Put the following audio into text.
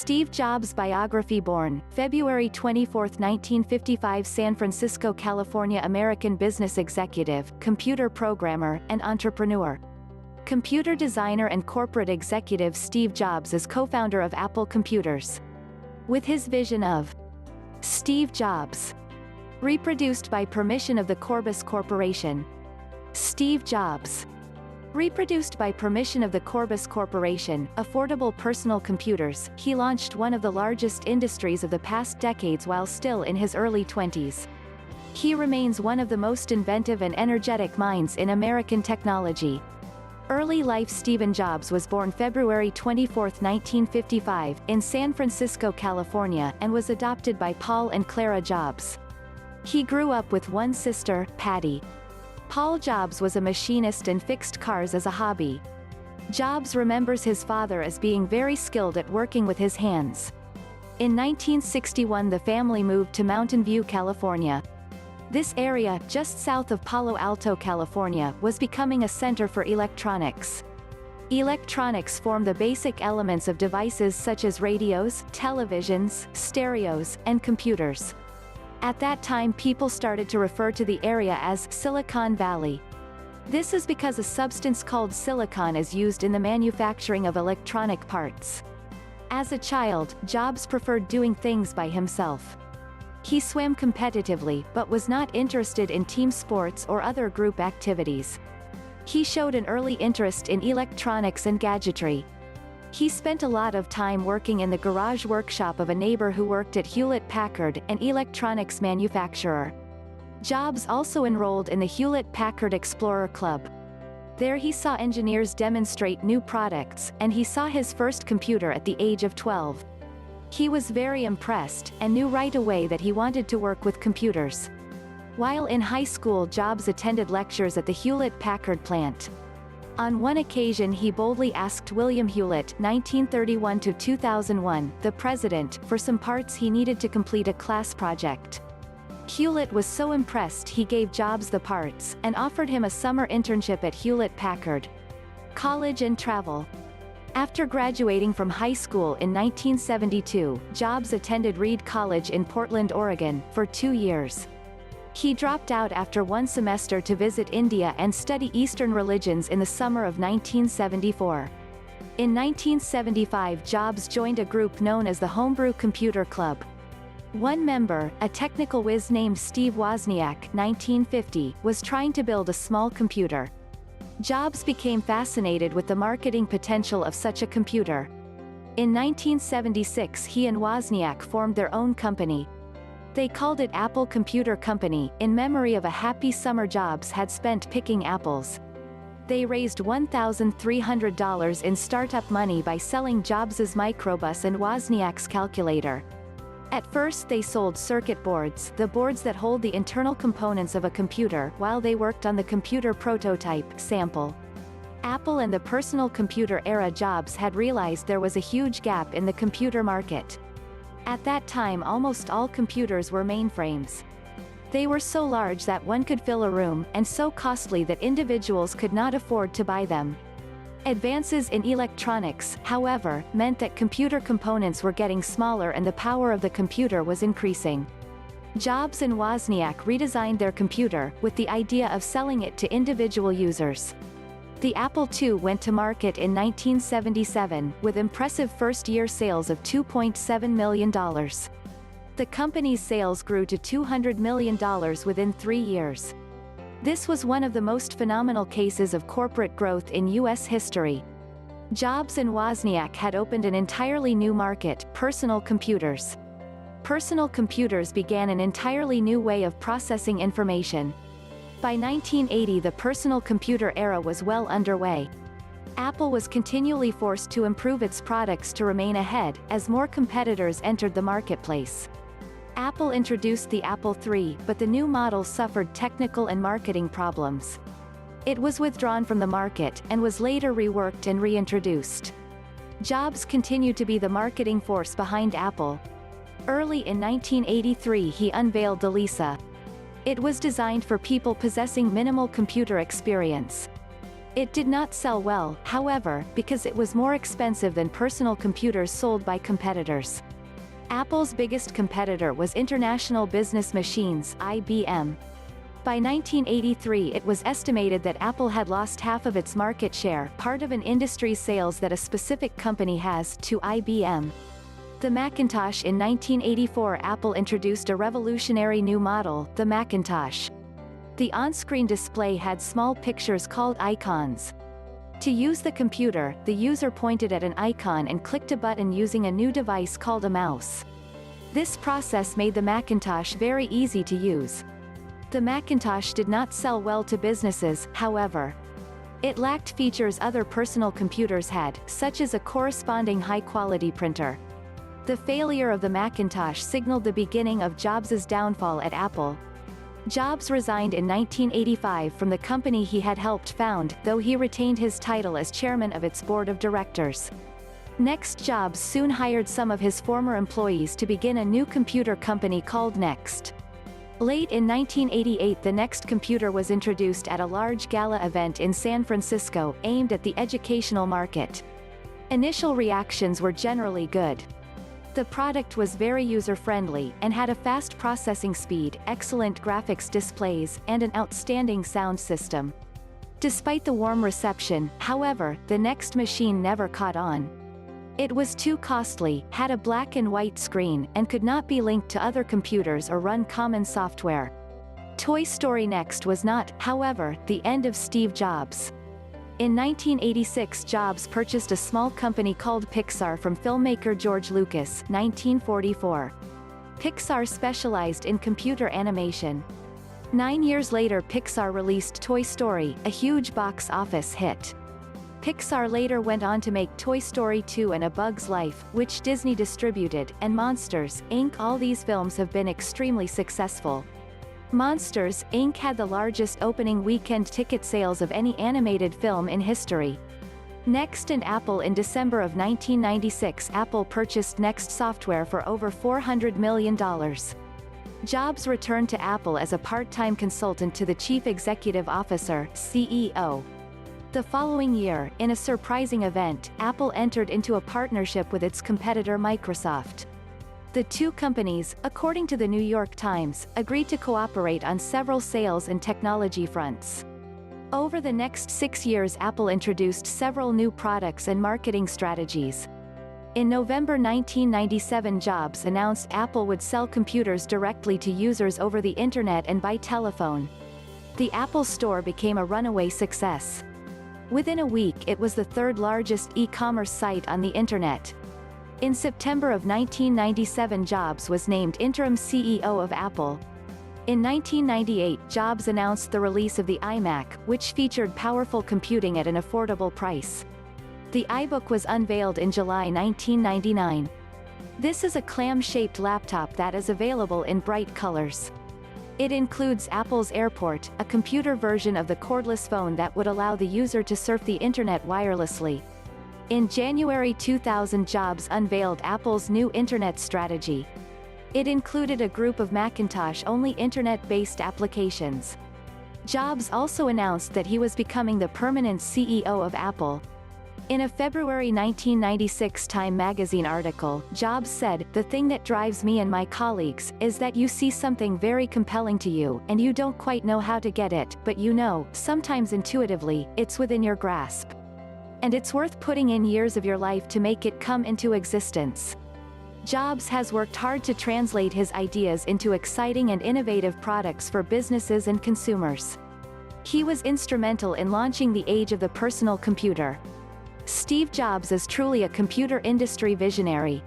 Steve Jobs biography. Born February 24, 1955, San Francisco, California. American business executive, computer programmer, and entrepreneur. Computer designer and corporate executive Steve Jobs is co-founder of Apple Computers. With his vision of Steve Jobs reproduced by permission of the Corbis Corporation. Steve Jobs reproduced by permission of the Corbis Corporation, affordable personal computers. He launched one of the largest industries of the past decades while still in his early 20s. He remains one of the most inventive and energetic minds in American technology. Early life. Steve Jobs was born February 24, 1955, in San Francisco, California, and was adopted by Paul and Clara Jobs. He grew up with one sister, Patty. Paul Jobs was a machinist and fixed cars as a hobby. Jobs remembers his father as being very skilled at working with his hands. In 1961, the family moved to Mountain View, California. This area, just south of Palo Alto, California, was becoming a center for electronics. Electronics form the basic elements of devices such as radios, televisions, stereos, and computers. At that time, people started to refer to the area as Silicon Valley. This is because a substance called silicon is used in the manufacturing of electronic parts. As a child, Jobs preferred doing things by himself. He swam competitively, but was not interested in team sports or other group activities. He showed an early interest in electronics and gadgetry. He spent a lot of time working in the garage workshop of a neighbor who worked at Hewlett-Packard, an electronics manufacturer. Jobs also enrolled in the Hewlett-Packard Explorer Club. There he saw engineers demonstrate new products, and he saw his first computer at the age of 12. He was very impressed, and knew right away that he wanted to work with computers. While in high school, Jobs attended lectures at the Hewlett-Packard plant. On one occasion, he boldly asked William Hewlett (1931–2001), the president, for some parts he needed to complete a class project. Hewlett was so impressed he gave Jobs the parts, and offered him a summer internship at Hewlett-Packard. College and travel. After graduating from high school in 1972, Jobs attended Reed College in Portland, Oregon, for 2 years. He dropped out after one semester to visit India and study Eastern religions in the summer of 1974. In 1975, Jobs joined a group known as the Homebrew Computer Club. One member, a technical whiz named Steve Wozniak (1950), was trying to build a small computer. Jobs became fascinated with the marketing potential of such a computer. In 1976, he and Wozniak formed their own company. They called it Apple Computer Company, in memory of a happy summer Jobs had spent picking apples. They raised $1,300 in startup money by selling Jobs's microbus and Wozniak's calculator. At first they sold circuit boards, the boards that hold the internal components of a computer, while they worked on the computer prototype, sample. Apple and the personal computer era. Jobs had realized there was a huge gap in the computer market. At that time, almost all computers were mainframes. They were so large that one could fill a room, and so costly that individuals could not afford to buy them. Advances in electronics, however, meant that computer components were getting smaller and the power of the computer was increasing. Jobs and Wozniak redesigned their computer, with the idea of selling it to individual users. The Apple II went to market in 1977, with impressive first-year sales of $2.7 million. The company's sales grew to $200 million within 3 years. This was one of the most phenomenal cases of corporate growth in U.S. history. Jobs and Wozniak had opened an entirely new market, personal computers. Personal computers began an entirely new way of processing information. By 1980, the personal computer era was well underway. Apple was continually forced to improve its products to remain ahead, as more competitors entered the marketplace. Apple introduced the Apple III, but the new model suffered technical and marketing problems. It was withdrawn from the market, and was later reworked and reintroduced. Jobs continued to be the marketing force behind Apple. Early in 1983, he unveiled the Lisa. It was designed for people possessing minimal computer experience. It did not sell well, however, because it was more expensive than personal computers sold by competitors. Apple's biggest competitor was International Business Machines, IBM. By 1983 it was estimated that Apple had lost half of its market share, part of an industry's sales that a specific company has, to IBM. The Macintosh. In 1984 Apple introduced a revolutionary new model, the Macintosh. The on-screen display had small pictures called icons. To use the computer, the user pointed at an icon and clicked a button using a new device called a mouse. This process made the Macintosh very easy to use. The Macintosh did not sell well to businesses, however. It lacked features other personal computers had, such as a corresponding high-quality printer. The failure of the Macintosh signaled the beginning of Jobs' downfall at Apple. Jobs resigned in 1985 from the company he had helped found, though he retained his title as chairman of its board of directors. Next, Jobs soon hired some of his former employees to begin a new computer company called Next. Late in 1988 the Next computer was introduced at a large gala event in San Francisco, aimed at the educational market. Initial reactions were generally good. The product was very user-friendly, and had a fast processing speed, excellent graphics displays, and an outstanding sound system. Despite the warm reception, however, the Next machine never caught on. It was too costly, had a black and white screen, and could not be linked to other computers or run common software. Toy Story Next was not, however, the end of Steve Jobs. In 1986 Jobs purchased a small company called Pixar from filmmaker George Lucas, 1944. Pixar specialized in computer animation. 9 years later Pixar released Toy Story, a huge box office hit. Pixar later went on to make Toy Story 2 and A Bug's Life, which Disney distributed, and Monsters, Inc. All these films have been extremely successful. Monsters, Inc. had the largest opening weekend ticket sales of any animated film in history. Next and Apple. In December of 1996 Apple purchased Next Software for over $400 million. Jobs returned to Apple as a part-time consultant to the Chief Executive Officer, CEO. The following year, in a surprising event, Apple entered into a partnership with its competitor Microsoft. The two companies, according to the New York Times, agreed to cooperate on several sales and technology fronts. Over the next 6 years Apple introduced several new products and marketing strategies. In November 1997 Jobs announced Apple would sell computers directly to users over the Internet and by telephone. The Apple Store became a runaway success. Within a week it was the third largest e-commerce site on the Internet. In September of 1997 Jobs was named interim CEO of Apple. In 1998 Jobs announced the release of the iMac, which featured powerful computing at an affordable price. The iBook was unveiled in July 1999. This is a clam-shaped laptop that is available in bright colors. It includes Apple's Airport, a computer version of the cordless phone that would allow the user to surf the Internet wirelessly. In January 2000 Jobs unveiled Apple's new Internet strategy. It included a group of Macintosh-only Internet-based applications. Jobs also announced that he was becoming the permanent CEO of Apple. In a February 1996 Time magazine article, Jobs said, "The thing that drives me and my colleagues, is that you see something very compelling to you, and you don't quite know how to get it, but you know, sometimes intuitively, it's within your grasp. And it's worth putting in years of your life to make it come into existence." Jobs has worked hard to translate his ideas into exciting and innovative products for businesses and consumers. He was instrumental in launching the age of the personal computer. Steve Jobs is truly a computer industry visionary.